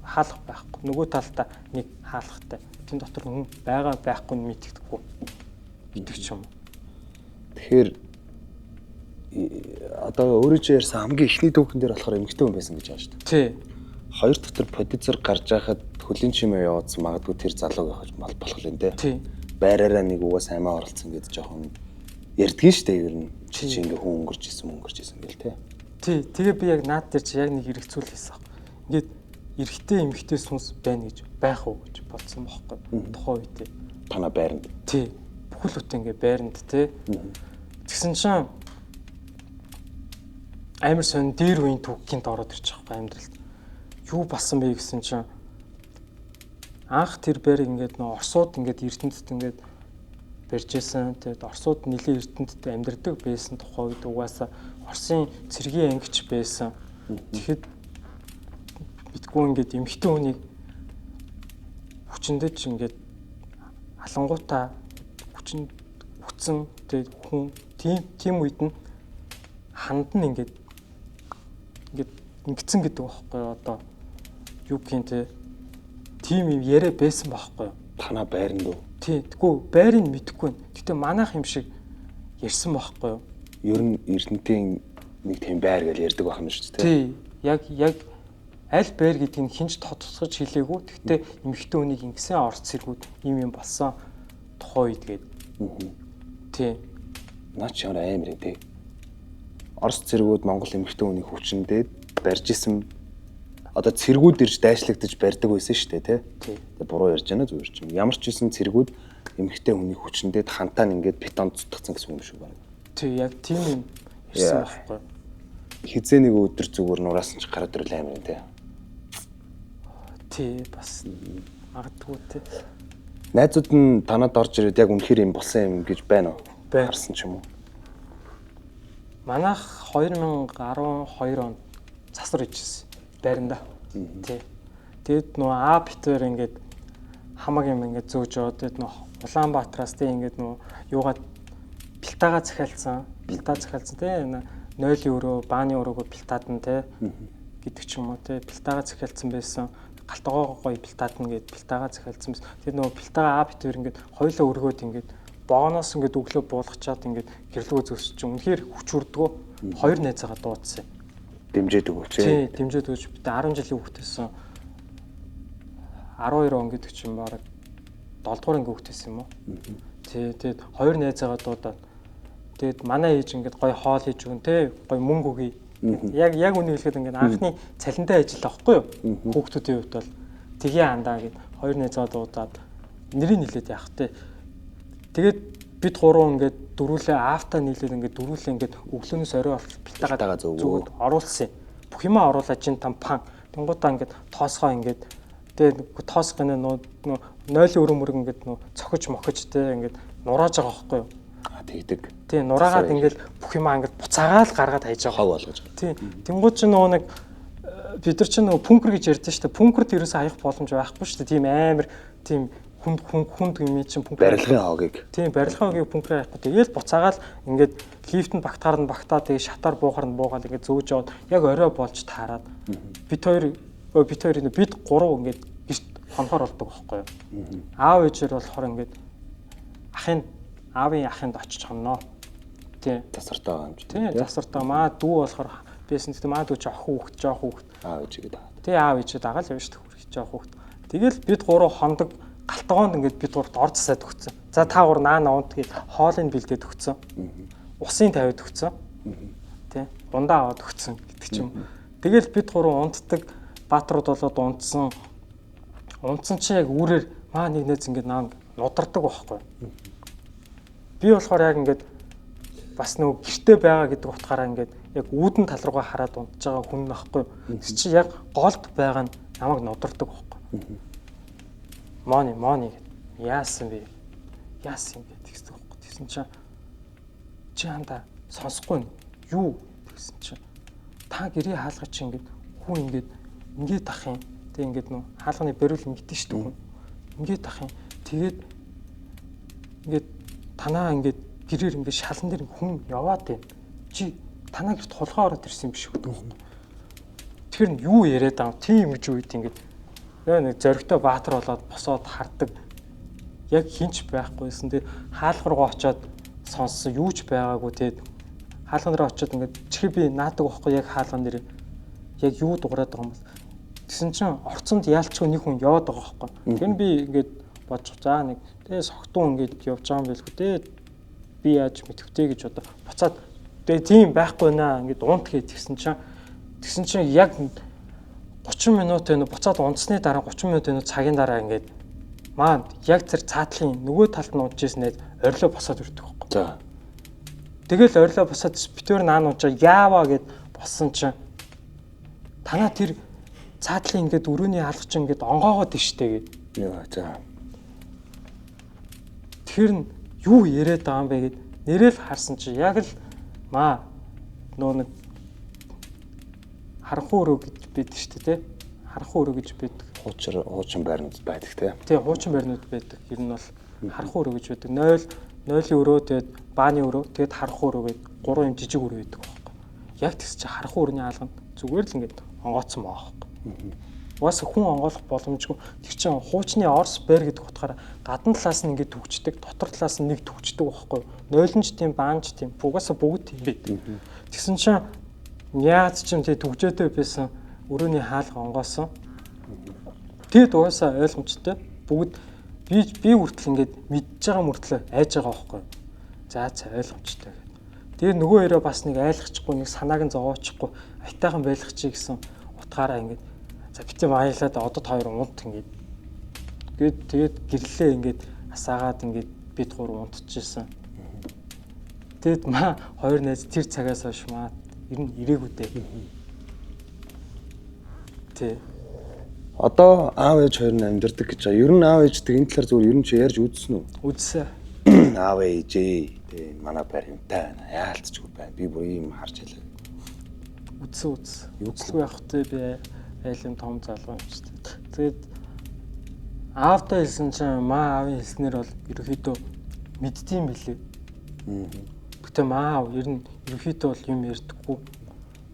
хаалга байхгүй. Нөгөө талдаа нэг хаалгатай. Тэн дотор хүн байгаа байхгүй нь мэддэггүй. Мэддэг ч юм. Тэгэхээр одоо өөрөө ч ярьсан хамгийн ихний түүхэн дээр болохоор эмэгтэй хүн байсан гэж байна шүү дээ. Тий. Хоёр дотор продюсер гарч байхад хөлийн чимээ явуулсан магадгүй тэр залууг явах болох юм дээ. Тий. Байраараа нэг угаас амиа оролцсон гэж жоохон ярьдгийн шүү дээ ер нь. Чи ингээ хүн өнгөрч исэн гэл те. Тий. Тэгээ би яг наад дээр чи яг нэг хэрэгцүүл хийсэн. Ингээд эрэгтэй эмэгтэй сүнс байна гэж байх уу гэж бодсон бохоггүй. Тухайн үед. Танаа байранд. Тий. Бүхэл бүтэн ингээ байранд те. Тэгсэн чинь амар сон дээр үеийн түүхийнт ороод ирчих байхгүй амьдралд. Юу болсон бэ гэсэн чинь анх тэр байрыг ингээд нөө Оросууд ингээд Эрдэнэтэд ингээд барьжсэн. Тэгээд Оросууд нэлийн Эрдэнэтэд амьдардаг байсан тухай үед угаасаа Оросын цэргийн ангич байсан. Тэгэхэд битгүү ингээд эмхтэн хүнийг хүчнэд ч ингээд алангуудаа хүчсэн тэгээд хүн тийм үед нь ханд нь ингээд ингэсэн гэдэг байхгүй одоо юу гэнтэй тийм юм яриа байсан байхгүй юу? Танаа байранд уу? Тий, тэггүй байрыг мэдэхгүй. Гэтэ манайх юм шиг ярьсан байхгүй юу? Ер нь Эрдэнэтийн нэг тийм байр гэж ярьдаг байх юм шүү дээ. Тий. Яг аль байр гэдгийг хинж тодтогч хэлээгүй. Гэхдээ эмэгтэй хүнийг ингэсэн орц цэргүүд юм болсон тухай үед гээд. Тий. Наач ямар амар юм те. Орос цэргүүд Монгол эмэгтэй хүнийг хүчндээд барьж исэн. Одоо цэргүүд ирж дайшлагдаж барьдаг байсан шүү дээ тий. Тэгээ буруу ярьж байна зүгээр ч юм. Ямар ч үсэн цэргүүд эмэгтэй хүнийг хүчндээд хантаа ингээд бетон цутгацсан гэсэн юм шүү байна. Тий, яг тийм юм ирсэн байхгүй. Хизээ нэг өдөр зүгээр нураас нь ч гараад ирэл амар юм тий. Тий, бас магадгүй тий. Найзууд нь танад орж ирээд яг үнэхээр юм болсон юм гэж байна уу? Байна. Харсан ч юм уу? Манайх 2012 онд засвар ижсэн байранда. Тий. Тэгэд нөө А битээр ингээд хамаг юм ингээд зөөж яваад тэгэд нөө Улаанбаатараас тий ингээд нөө юугаад бэлтаага захиалсан. Бэлтаа захиалсан тий. Нойлын өрөө, бааны өрөөгөө бэлтаад нь тий гэдэг ч юм уу тий. Бэлтаага захиалсан байсан. Галтгоо гоё бэлтаад нь гээд бэлтаага захиалсан байсан. Тэр нөө бэлтаага А битээр ингээд хоёулаа өргөөд ингээд богоноос ингээд өглөө буулгачаад ингээд гэрлүүгөө зөөсч үнэхээр хүч үрдгөө хоёр найзаагаа дуудсан. Дэмжээд өгөөч. Тий, дэмжээд өгч бид 10 жилийн хүүхдээсэн 12 он гэдэг чинь бараг 7 дугаар анги хүүхдээсэн юм уу? Тий, тэгээд хоёр найзаагаа дуудаад тэгээд манай ээж ингээд гоё хоол хийж өгөн тий, гоё мөнгө өгье. Яг үнийг хэлэхэд ингээд анхны цалинтай ажил авахгүй юу? Хүүхдүүдийн хувьд бол тгий хандаа гэд хоёр найзаагаа дуудаад нэрийг нэлээд яах тий. Тэгээд бид гурван ингээд дөрүүлээ аавтаа нийлээд ингээд дөрүүлээ ингээд өглөөнөөс орой бэлтаагаа зүгт оруулсан. Бүх юмаа оруулаад жин тампан. Тэнгуудаа ингээд тоосгоо ингээд тэгээд тоосгоо нөө 0 өрөмөрг ингээд нөө цохиж мохиж те ингээд нурааж байгаа байхгүй юу? Тэгдэг. Тий, нураагаад ингээд бүх юмаа ингээд буцаагаал гаргаад хайж байгаа. Хав болгож. Тий. Тэнгууд ч нөө нэг бид нар ч нөө пүнкер гэж ярьдэн шүү дээ. Пүнкерт ерөөсөө хаях боломж байхгүй шүү дээ. Тийм амар тийм хүнд юм чинь пүнкер. Барилгын хогийг. Тийм, барилгын хогийг пүнкер хайхгүй. Тэгээл буцаагаал ингээд лифтэнд багтаар нь багтаа тэгээ шатаар буухаар нь буугаад ингээд зөөж яваад яг орой болж таарад. Бид гурав ингээд гэрт хонхоор болдог байхгүй юу? Аав ээжээр болохоор ингээд аавын ахынд очиж хонноо. Тийм. Тасартаа байгаа юм чи. Тийм, тасартаа маа дүү болохоор байсан. Тэгтээ маа дүү жоох хүүхэд. Аав ээжигээ дагаад. Тийм, аав ээжээ дагаад л явж шүү дээ. Жоох хүүхэд. Тэгэл бид гурав хондог галтгоонд ингээд бид гуравт ор засаад өгцөн. За та гур наана унт гээд хоолыг бэлдээд өгцөн. Усын тавиад өгцөн. Тэ? Ундаа аваад өгцөн гэдэг ч юм. Тэгэл бид гурав унтдаг. Баатрууд болоод унтсан. Унтсан чи яг үүрээр маа нэг нэз ингээд нудардаг байхгүй. Би болохоор яг ингээд бас нөгөө гэртээ байгаа гэдэг утгаараа ингээд яг үүдэн тал руугаа хараад унтж байгаа хүн байхгүй. Тэс чи яг голд байгаа нь намайг нудардаг байхгүй. Мони яасан бэ? Яасан юм бэ гэсэн үг. Тэгсэн чи ханда сонсохгүй юу гэсэн чи та гэрээ хаалгач чи ингээд хүн ингээд ах юм. Тэг ингээд нөө хаалганы бариул ингэдэж шүү дээ. Ингээд ах юм. Тэгээд ингээд танаа ингээд гэрээр ингээд шалан дээр хүн яваад байна. Чи танаа гэрт хулгай ороод ирсэн юм биш үү гэдэг. Тэр нь юу яриад байгаа тийм гэж үед ингээд нэг зөрөгтэй баатар болоод босоод хардаг. Яг хинч байхгүйсэн. Тэгээд хаалга руу очиод сонссон юу ч байгаагүй. Тэгээд хаалган дээр очиод ингээд чихээ би наадаг байхгүй яг хаалган дээр яг юу дуурайд байгаа юм бол тэгсэн чинь орцонд яалчгүй нэг хүн яваад байгаа байхгүй. Тэр нь би ингээд бодож за нэг тэгээ согтун ингээд явж байгаа юм байлгүй дээ. Би яаж мэдвүтэй гэж одоо буцаад тэгээ тийм байхгүй наа ингээд унт гэж тэгсэн чинь яг 30 минут энэ буцаад унтсны дараа 30 минут энэ цагийн дараа ингээд маа яг тэр цаатлын нөгөө талд нь унтжсэн орилоо босоод ирдэг байхгүй. За. Тэгэл орилоо босоод битүүр наануучаа яаваа гэд боссон чинь танаа тэр цаатлын ингээд өрөөний хаалгач ингээд онгоогоод иштэй гэд. Яа за. Тэр нь юу яриад байгаа юм бэ гэд нэрэл харсан чи яг л маа нөө нэг харанхуй өрөө гэж байдаг шүү дээ, тий? Харанхуй өрөө гэж байдаг. Хуучин байрнууд байдаг, тий? Тий, хуучин байрнууд байдаг. Ер нь бол харанхуй өрөө гэж байдаг. 0-ийн өрөө, тэгээд бааны өрөө, тэгээд харанхуй өрөө гэдэг 3 юм жижиг өрөө байдаг байхгүй. Яг тэгс чи харанхуй өрөөний хаалганд зүгээр л ингээд онгооцсон байгаа байхгүй. Угаас хүн онгойлох боломжгүй. Тэр чинь хуучны Орс бэр гэдэг утгаараа гадна талаас нь ингээд төгчдөг, дотор талаас нь нэг төгчдөг байхгүй юу? Нойлонч тийм, баанч тийм. Угаасаа бүгд тийм байдаг. Тэгсэн чинь яаж ч юм тий төгжөөтэй байсан өрөөний хаалга онгоосон. Тэгэд угаасаа ойлгомжтой. Бүгд би хүртэл ингээд мэдж байгаа мөртлөө айж байгаа байхгүй юу? За ойлгомжтой. Тэгээ нөгөө өрөө бас нэг айлгахгүй, нэг санааг нь зовоочихгүй, айтайхан байлгах чи гэсэн утгаараа ингээд за битээ маяглаад одод хоёр унт ингээд тэгээд гэрлээ ингээд асаагаад ингээд бид гур унтчихсан. Тэгэд маа хоёр найз тэр цагаас хойш маа ер нь ирээгүй дээ. Тэ. Одоо аав ээж хоёр нь амьдардаг гэж байгаа. Ер нь аав ээжтэй энэ талаар зүгээр ер нь чи ярьж үзсэн үү? Үзсэн. Аав ээжээ тэгээ манай байр юмтай байна. Яалтчгүй байна. Би бүр ийм харж ялаа. Үзсэн. Үзлгүй явах тэ би айлын том залуу юм шүү дээ. Тэгээд аавтай хэлсэн чинь маа аавын хэлснээр бол ерөөхдөө мэддэм билээ. Гэтэ маа аав ер нь ерөөхдөө бол юм ярьдаггүй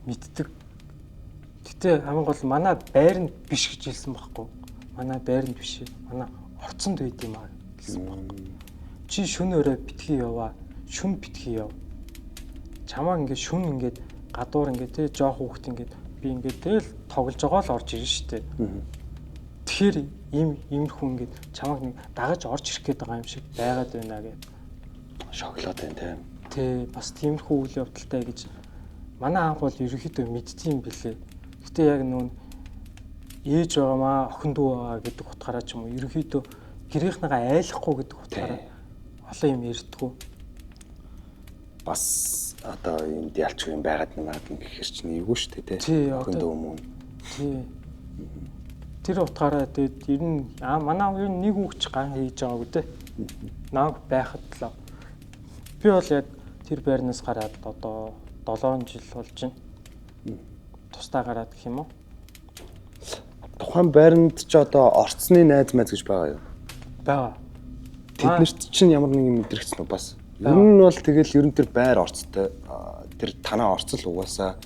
мэддэг. Гэтэ хамгийн гол манай байранд биш гэж хэлсэн байхгүй. Манай байранд биш. Манай орцонд байд юм аа гэсэн байхгүй. Чи шөнө өрөө битгий яваа. Шүн битгий яв. Чамаа ингээд шүн ингээд гадуур ингээд те жоох хүүхд ингээд би ингээд тэгэл тоглож байгаа л орж ирнэ штэ. Тэгэхээр иймэрхүү ингээд чамаг нэг дагаж орж ирэх гээд байгаа юм шиг байгаад байна гэд. Шоколад байна те. Тэ бас тиймэрхүү үйл явдалтай гэж манай аав бол ерөөхдөө мэдтiin билээ. Гэтэ яг нүүн ээж байгаамаа охин дүү байгаа гэдэг утгаараа ч юм уу ерөөхдөө гэрийнхнээгаа айлахгүй гэдэг утгаараа олон юм ярьдгүү. Бас одоо энд ялчгүй юм байгаад нэмээд гэхэр чинь эвгүй шүү дээ тий. Охин дүү мөн. Тий. Тэр утгаараа тэгээд ер нь манай аав ер нь нэг хүүхч ган хийж байгаагүй дээ. Нааг байхад л. Би бол яг тэр байрнаас гараад одоо 7 жил болж байна. Тусдаа гараад гэх юм уу? Тухайн байранд ч одоо орцны найз майз гэж байгаа юу? Бага. Тэднэрт чинь ямар нэгэн мэдрэгцэн үү бас? Ер нь бол тэгэл ер нь тэр байр орцтой тэр танаа орцол угаасаа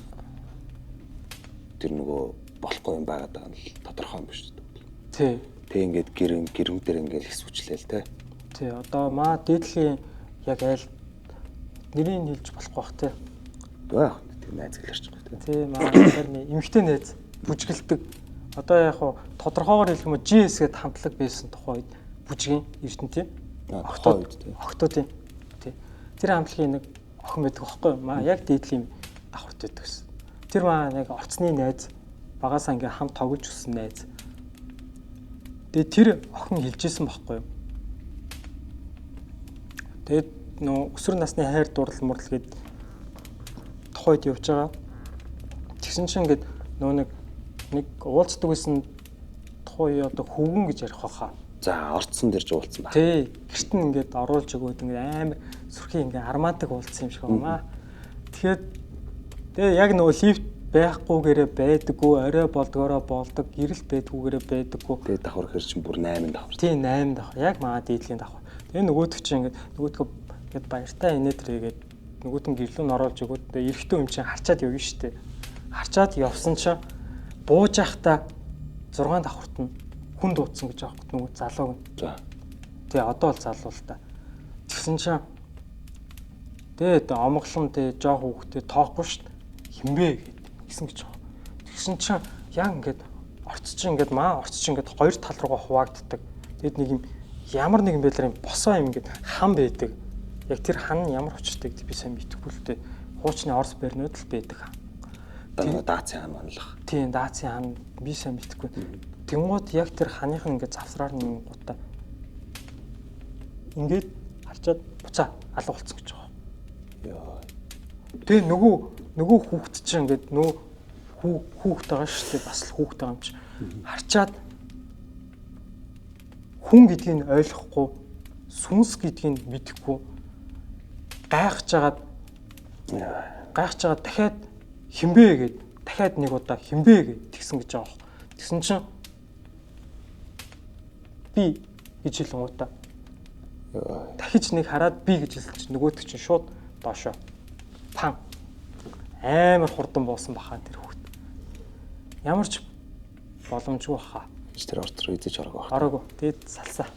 тэр нөгөө болохгүй юм байгаад байгаа нь тодорхой юм биш үү? Тий. Тэг ингээд гэрэн дээр ингээд хэсвчлээл те. Тий. Одоо маа дээдлийн яг айл нэрийг хэлж болохгүй бах те. Баа тэр найз гэлэрч байгаа те. Тий. Маа тэрний эмэгтэй найз бүжгэлдэг. Одоо яг хуу тодорхойгоор хэлэх юм GS гээд хамтлаг байсан тухайд бүжгийн Эрдэнэ тий. Охтууд тий. Тэр хамтлагийн нэг охин байдаг байхгүй юу? Маа яг дээдлийн давхарт байдаг гэсэн. Тэр маа яг орцны найз багасаа ингээм хамт тоглож өссөн найз. Тэгээд тэр охин хэлжсэн байхгүй юу? Тэгээд нөө өсвөр насны хайр дурлал мурлал гээд тухайд явж байгаа. Тэгсэн чинь ингээд нөө нэг уулздаг байсан тухай одоо хөвгөн гэж ярих байхаа. За орцсон дэрж уулцсан ба. Тий. Гэрт нь ингээд оруулж өгөөд ингээд амар сүрхий ингээд армаадаг уулцсан юм шиг байна. Тэгэхээр тэгээ яг нөгөө лифт байхгүйгээрээ байдаггүй, орой болдгоороо болдог, гэрэл байдгүйгээрээ байдаггүй. Тэгээ давхар хэр чинь бүр 8 давхар. Тий 8 давхар. Яг маа дээдлийн давхар. Тэгээ нөгөөдөг чинь ингээд нөгөөдгөө ингээд баяртай инээдрэгээд нөгөөд нь гэрлүүн оруулж өгөөд тэгээ эрэхтэн юм чинь харчаад явна штэ. Харчаад явсан чинь бууж явахдаа 6 давхарт нь хүн дуудсан гэж аахгүй нөгөө залууг нь. За. Тэгээ одоо л залуу л та. Тэгсэн чинь тэгээд омглон тэгээ жоох хүүхдээ тоохгүй штт. Хинбэ гэсэн гэж байгаа. Тэгсэн чинь яг ингээд орц чинь ингээд хоёр тал руугаа хуваагддаг. Тэгэд нэг юм ямар нэгэн байдлаар юм босоо юм ингээд хам байдаг. Яг тэр хан ямар учиртай гэдэг би сайн мэдэхгүй л дээ. Хуучны Орос байрнууд л байдаг. Даацын хан манлах. Тийм даацын хан би сайн мэдэхгүй. Тэнгууд яг тэр ханых нь ингээд завсраар нь гутаа. Ингээд харчаад буцаа алга болцсон гэж байгаа. Яа. Тэгээ нөгөө хүүхэд чинь ингээд хүүхэд байгаа шүү дээ. Бас л хүүхэд байгаа юм чи. Харчаад хүн гэдгийг ойлгохгүй, сүнс гэдгийг мэдэхгүй гайхаж жагаад дахиад хинбэ гэд дахиад нэг удаа хинбэ гэд тэгсэн гэж байгаа. Тэгсэн чинь би гэж хэлэнгуудаа дахиж нэг хараад би гэж хэлсэн чинь нөгөөдөг чинь шууд доошоо пан амар хурдан буусан бахаа тэр хүүхэд. Ямар ч боломжгүй хаа. Тэр орц руу эзэж орох байх. Ороогүй. Тэгээд салсаа.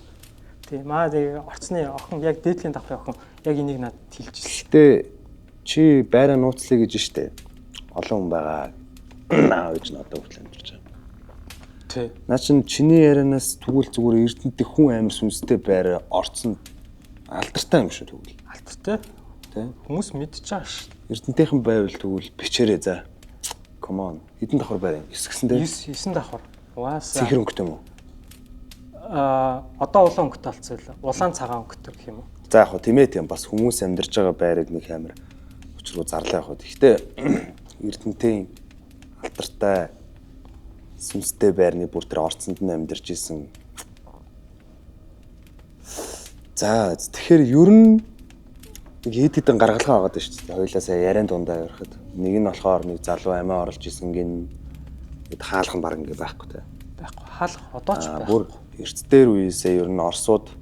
Тий, маа тэгээ орцны охин яг дээдлийн давхрын охин яг энийг надад хэлжсэн. Гэтэ чи байраа нууцлаа гэж штэ. Олон хүн байгаа. Наа гэж надад хүртэл амжирч байгаа. Тий. Наа чин чиний ярианаас тэгвэл зүгээр Эрдэнэтийн хүн амир сүнстэй байраа орцсон алдартай юм шүү тэгвэл. Алдартай. Тэ? Хүмүүс мэдчихэж байгаа шүү. Эрдэнэтийнхэн байвал тэгвэл бичээрэй за. Come on. Хэдэн давхар байр юм? 9 гэсэн дээ. 9 давхар. Угаасаа. Цэхэр өнгөтэй юм уу? Одоо улаан өнгөтэй болцсон. Улаан цагаан өнгөтэй гэх юм уу? За яг хөө тийм ээ тийм бас хүмүүс амьдарч байгаа байрыг нэг амир учруу зарлаа яг хөө. Гэхдээ Эрдэнэтийн алдартай сүнстэй байрны бүр тэр орцонд нь амьдарч исэн. За тэгэхээр ер нь нэг хэд хэдэн гаргалгаа байгаа даа шүү дээ. Хоёлаа сая яриан дундаа ярихад нэг нь болохоор нэг залуу амиа оруулж исэн гин хаалх нь баг ингээ байхгүй те. Байхгүй. Хаалх одоо ч байхгүй. Бүр эрт дээр үеэсээ ер нь Оросууд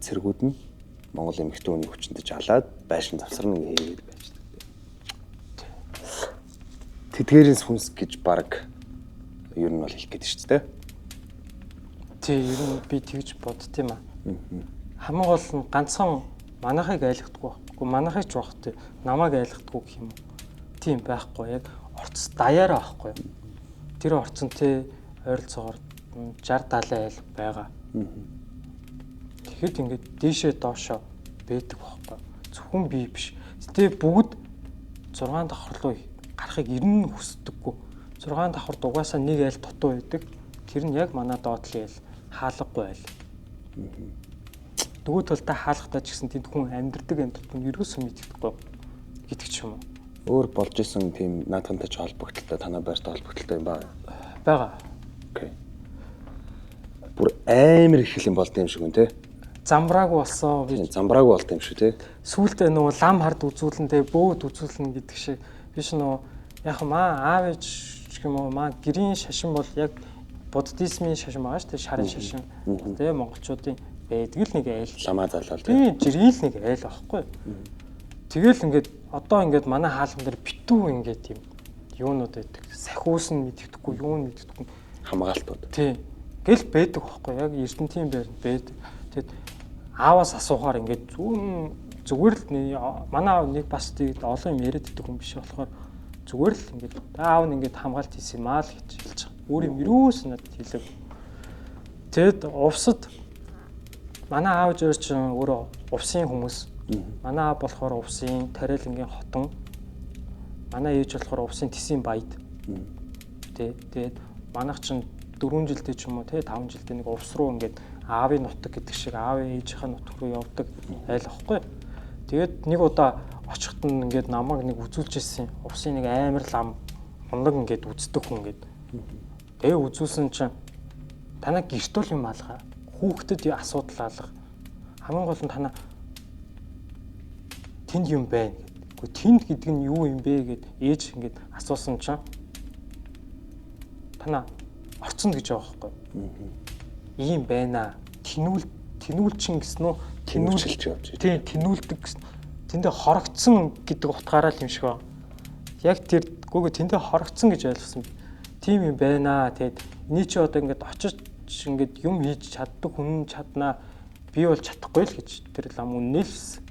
цэргүүд нь Монгол эмэгтэй хүний хүчнтэй жалаад байшин завсарна ингээд байждаг. Тэдгээрийн сүнс гэж баг ер нь бол хэлэх гээд шүү дээ. Тий, ер нь би тэгж боддtiin аа. Хамгийн гол нь ганцхан манайхыг айлхдаггүй. Гэхдээ манайхыг ч байх тий. Намайг айлхдаггүй гэх юм уу. Тийм байхгүй. Яг орц даяараа байхгүй. Тэр орцон тий ойролцоогоор 60-70 айл байгаа. Тэгэхэд ингээд дээшээ доошоо байдаг байхгүй. Зөвхөн би биш. Гэтэ бүгд 6 давхар руу гарахыг ер нь хүсдэггүй. 6 давхарт угаасаа нэг айл дутуу байдаг. Тэр нь яг манай доотлын айл хаалгагүй айл. Дөгөө талдаа хаалгатай ч гэсэн тэнд хүн амьдэрдэг амьтад нь ерөөсөө мэддэггүй гэдэг ч юм уу. Өөр болж исэн тийм наадхантай ч холбогдолтой танаа байртай холбогдолтой юм байна. Бага. Окей. Бүр амар их юм болд юм шиг үн те. Замбраагүй болсон. Би Замбраагүй болд юм шүү те. сүүлдээ нөгөө лам хард үзүүлэнтэй бөөд үзүүлнэ гэдэг шиг биш нөгөө яг маа аав ээж гэх юм уу маа гэрийн шашин бол яг буддизмын шашин байгаа шүү дээ шарын шашин. Тэгээ монголчуудын байдаг л нэг айл. Ламаа залал те. Тийм жиргэл нэг айл аахгүй. Тэгэл ингээд одоо ингээд манай хаалган дээр битүү ингээд юм юунууд байдаг. Сахиус нь мэддэхгүй юу нь мэддэхгүй Хамгаалтууд. Тийм. Гэл байдаг байхгүй яг Эрдэнэтийн байр байдаг. Тэгэд ааваас асуухаар ингээд зүгээр л манай аав нэг бас тийм олон юм яриад байдаг хүн биш болохоор зүгээр л ингээд аав нь ингээд хамгаалт хийсэн юм аа л гэж хэлж байгаа. Өөр юм юус надад хэлэв. Тэгэд увсад манай аав зөөр чинь өөрөө увсын хүмүүс. Манай аав болохоор увсын Тарэлэнгийн хотон. Манай ээж болохоор увсын Тэсийн баяд. Тэгээд манайх чинь 4 жилдээ ч юм уу те 5 жилдээ нэг увс руу ингээд аавын нутаг гэдэг шиг аавын ээжийнхээ нутаг руу явдаг айл ахгүй. Тэгээд нэг удаа очихт нь ингээд намайг нэг үзүүлж ирсэн. Увсын нэг амар лам ундаг ингээд үздэг хүн ингээд. Тэгээ үзүүлсэн чинь танаа гэрт бол юм алгаа. Хүүхдэд асуудал алга. Хамгийн гол нь танаа тэнд юм байна гэдэг. Гэхдээ тэнд гэдэг нь юу юм бэ гэд ээж ингээд асуусан чинь танаа орцонд гэж байгаа байхгүй. Ийм байна. Тинүүлчин гэсэн үү? Тинүүлж явж. Тийм, тинүүлдэг гэсэн. Тэндээ хорогдсон гэдэг утгаараа л юм шиг байна. Яг тэр гүгөө тэндээ хорогдсон гэж ойлгосон. Тийм юм байна. Тэгээд эний чи одоо ингээд очиж ингээд юм хийж чаддаг хүн чаднаа. Би бол чадахгүй л гэж тэр лам үннээ л хэлсэн.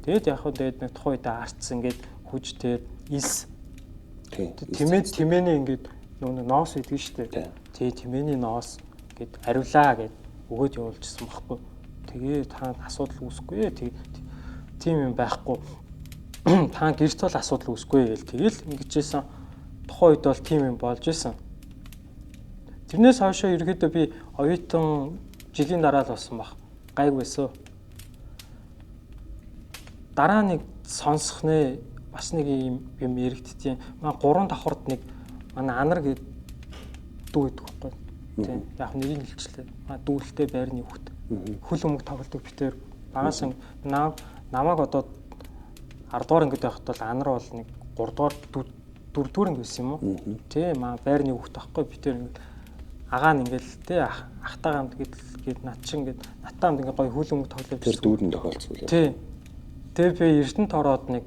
Тэгээд яг хөө тэгээд нэг тухайн үедээ арцсан ингээд хүж тэгээд ис. Тимээний ингээд нөгөө ноос идэг шүү дээ. Тэгээ тимээний ноос гэд ариулаа гэд өгөөд явуулчихсан байхгүй. Тэгээ та асуудал үүсэхгүй. Тийм юм байхгүй. Та гэрт бол асуудал үүсэхгүй гээл тэгэл ингэжсэн. Тухайн үед бол тийм юм болж исэн. Тэрнээс хойшоо ерөөдөө би оюутан жилийн дараа л болсон баг. Гайг байсан. Дараа нэг сонсох нэ бас нэг юм яригдтiin. Маа 3 давхарт нэг манай анар гэдэг дүү гэдэг байхгүй. Тийм. Яг нэрийг хэлчихлээ. Дүүлтэй байрны хүүхд. Хөл өмг тоглодог битээр багаас намайг одоо 10 дугаар ангид байхад бол анар бол нэг 3 дугаар 4 дугаар анги байсан юм уу? Тийм байрны хүүхд байхгүй битээр агаа нь ингээл тий ахтаа гамд гээд над чин гээд натаа гамд ингээ гоё хөл өмг тоглодог. Тэр дүүдэн тохиолцсон юм. Тийм. Тэгээ би Эрдэнэт ороод нэг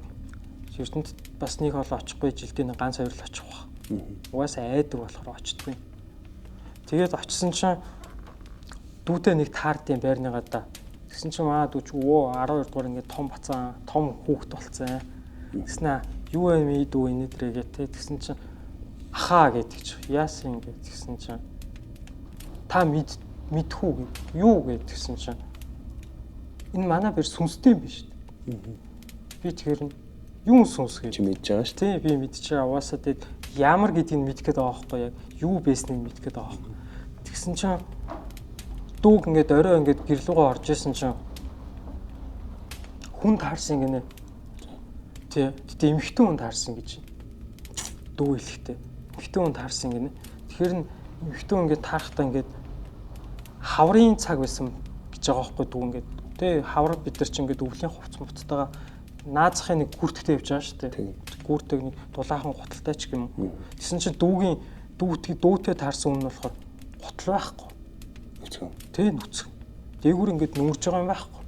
Эрдэнэт бас нэг хол очихгүй жилдээ ганц хоёр л очих واخ. Угаасаа айдаг болохоор очтгүй. Тэгээд очисон чинь дүүтэй нэг таардын байрныгаа да. Тэгсэн чинь дүү чи 12 дугаар ингээд том бацаа, том хүүхэд болцсон. Тэгснэ юу юм дүү инээдрээ гэ тэгсэн чинь ахаа гэдэг чи. Яасан ингээд тэгсэн чинь та мэдхүү гэ. Юу гэж тэгсэн чинь энэ манай бэр сүнстэй юм биш үү? Би тэгэхээр юу сүнс гэж мэдж байгаа шүү. Тий, би мэдчихээ. Угаасаа тэгээд ямар гэдгийг мэдэх гээд байгаа байхгүй яг юу байсныг мэдэх гээд байгаа байхгүй. Тэгсэн чинь дүүг ингээд орой ингээд гэрлүүгээ орж исэн чинь хүн таарсан гинэ. Тий, тэгтээ эмхтэн хүн таарсан гэж. Дүү хэлэхдээ эмхтэн хүн таарсан гинэ. Тэгэхээр эмхтэн хүн ингээд таарахтаа ингээд хаврын цаг байсан гэж байгаа байхгүй дүү ингээд. Тий, хавар бид нар чинь ингээд өвлийн хувцс муцтайгаа наазахын нэг гүртгтэй явж байгаа шүү дээ. Гүртэг нэг дулаахан готалтай ч юм уу. Тэгсэн чинь дүүтэй таарсан өмнө болохоор готл байхгүй. Нүцгэн. Тэ нүцгэн. Дээгүүр ингээд нүрж байгаа юм байхгүй.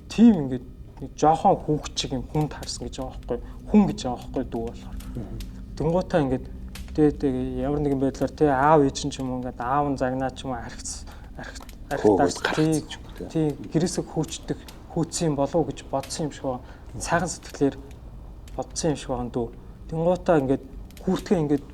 Тийм ингээд нэг жоохон хүүхд чиг юм хүн таарсан гэж байгаа байхгүй. Хүн гэж байгаа байхгүй дүү болохоор. Тэнгуутаа ингээд тэгээ ямар нэгэн байдлаар тэ аав ээж ч юм уу ингээд аав нь загнаа ч юм уу архитаас тий гэрээсээ хөөчдөг хөөцсөн болов гэж бодсон юм шиг байна. Сайхан сэтгэлээр бодсон юм шиг байна дүү. Тэнгуутаа ингээд хүүртгээ ингээд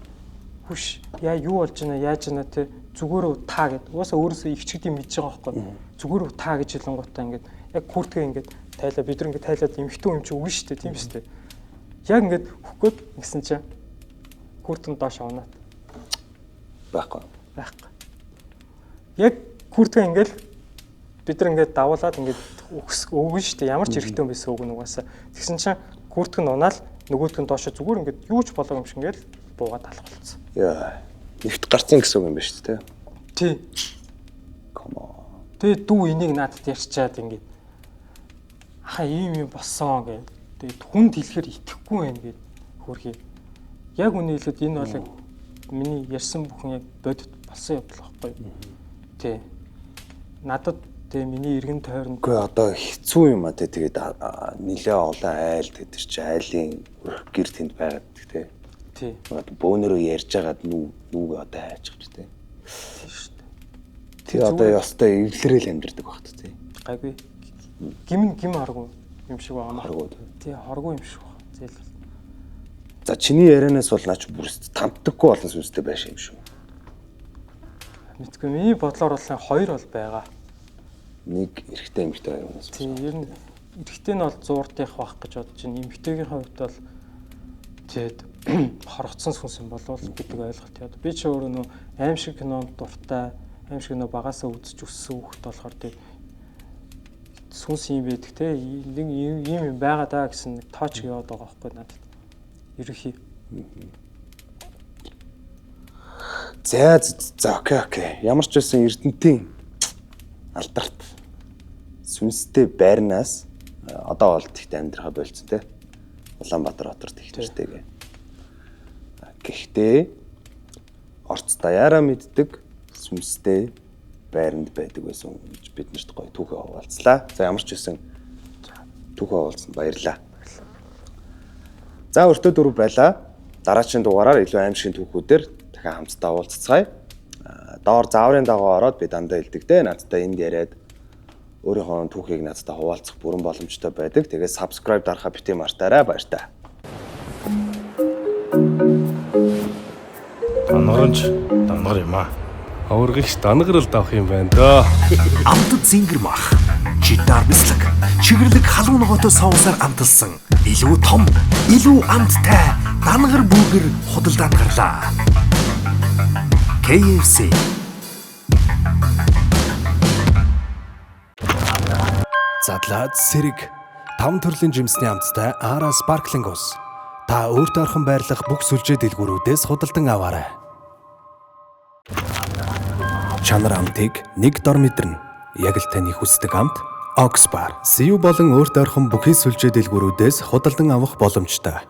хүш яа юу болж байна яаж байна те зүгөөрөө таа гэд. Угаасаа өөрөөсөө ихчгэдийг мэдж байгаа байхгүй. Зүгөөрөө таа гэж хэлэнгуутаа ингээд яг хүүртгээ ингээд тайлаа бид нар ингээд тайлаад эмхтэн юм чи өгнө шүү дээ тийм шүү дээ. Яг ингээд хөхгöd гэсэн чинь хүүртэн доош авнаад байхгүй. Яг хүүртгээ ингээд бид нар ингээд давуулаад ингээд өгнө шүү дээ. Ямар ч эрхтэн байсан өгнө угаасаа. Тэгсэн чинь хүүртэг нь унаал нөгөөдг нь доошо зүгээр ингээд юу ч болоо юм шиг ингээд буугаад алах болсон. Яа. Нэвт гарцсан гэсэн үг юм байна шүү дээ. Тий. Come on. Тэгээ дүү энийг надад ярьчаад ингээд хаа ийм юм болсон гэх. Тэгээд хүнд хэлэхээр итгэхгүй байх гээд хөрхий. Яг үнэ хэлээд энэ бол яг миний ярьсан бүхэн яг бодит болсон явдал байхгүй. Тий. Надад тэгээ миний эргэн тойронд үгүй одоо хэцүү юм а тэгээд нэлээ олон айл тэр чи айлын гэр тэнд байгаад тий. Тий. Бөөнөрөө ярьж байгаад нүг одоо хайж авч тий. Тий шүү дээ. Тий одоо ёстой эвлэрэл амьдэрдэг багт тий. Гайгүй. Гим харгуу юм шиг байгаа маа. Харгуу. Тий, харгуу юм шиг байна. Зээлбэл. За чиний ярианаас бол наач бүрс тамтдаггүй болсон сүнстэй байш юм шүү. Мэдгүй миний бодлоор бол хоёр бол байгаа. Нэг эрэгтэй эмэгтэй байгаанаас. Тий, ер нь эрэгтэй нь бол зуурдах байх гэж бодож байна. Эмэгтэйгийн хувьд бол тэгээд хорогцсон сүнс юм болов гэдэг ойлголт яа. Би ч өөрөө нөө аим шиг кинонд дуртай, аим шиг нөө багасаа үзэж өссөн хүүхэд болохоор тэгээд сүнс юм байдаг те. Нэг юм байгаа даа гэсэн нэг тооч яваад байгаа байхгүй надад. Ерөнхий. За окей. Ямар ч байсан Эрдэнтийн алдарт сүнстэй байрнаас одоо бол тэгт амьдрахаа болцсон те. Улаанбаатар хотод тэгчтэй. Гэхдээ орц даяараа мэддэг сүнстэй байранд байдаг байсан гэж бид нарт гоё түүхээ хуваалцлаа. За ямар ч байсан түүхээ хуваалцсан баярлаа. За өртөө дөрөв байлаа. Дараагийн дугаараар илүү аимшигын түүхүүдээр дахин хамтдаа уулзцгаая. Доор зааврын дагуу ороод би дандаа хэлдэгтэй. Надтай энд яриад өөрийнхөө түүхийг надтай хуваалцах бүрэн боломжтой байдаг. Тэгээд subscribe дарахаа битгий мартаарай. Баяртай. Дангар юм аа. Аваргагч дангарал давах юм байна даа. Амтд зингэр мах, жидаар бислэг, чигэрлэг халуун ногоотой соусаар амталсан илүү том, илүү амттай дангар бүргэр худалдаанд гарлаа. KFC. Задлаад сэрэг 5 төрлийн жимсний амттай Ara Sparkling ус. Та өөртөө орхон байрлах бүх сүлжээ дэлгүүрүүдээс худалдан аваарай. Чанар амтыг нэг дор мэдэрнэ. Яг л таны хүсдэг амт Oxbar. CU болон өөртөө орхон бүхий сүлжээ дэлгүүрүүдээс худалдан авах боломжтой.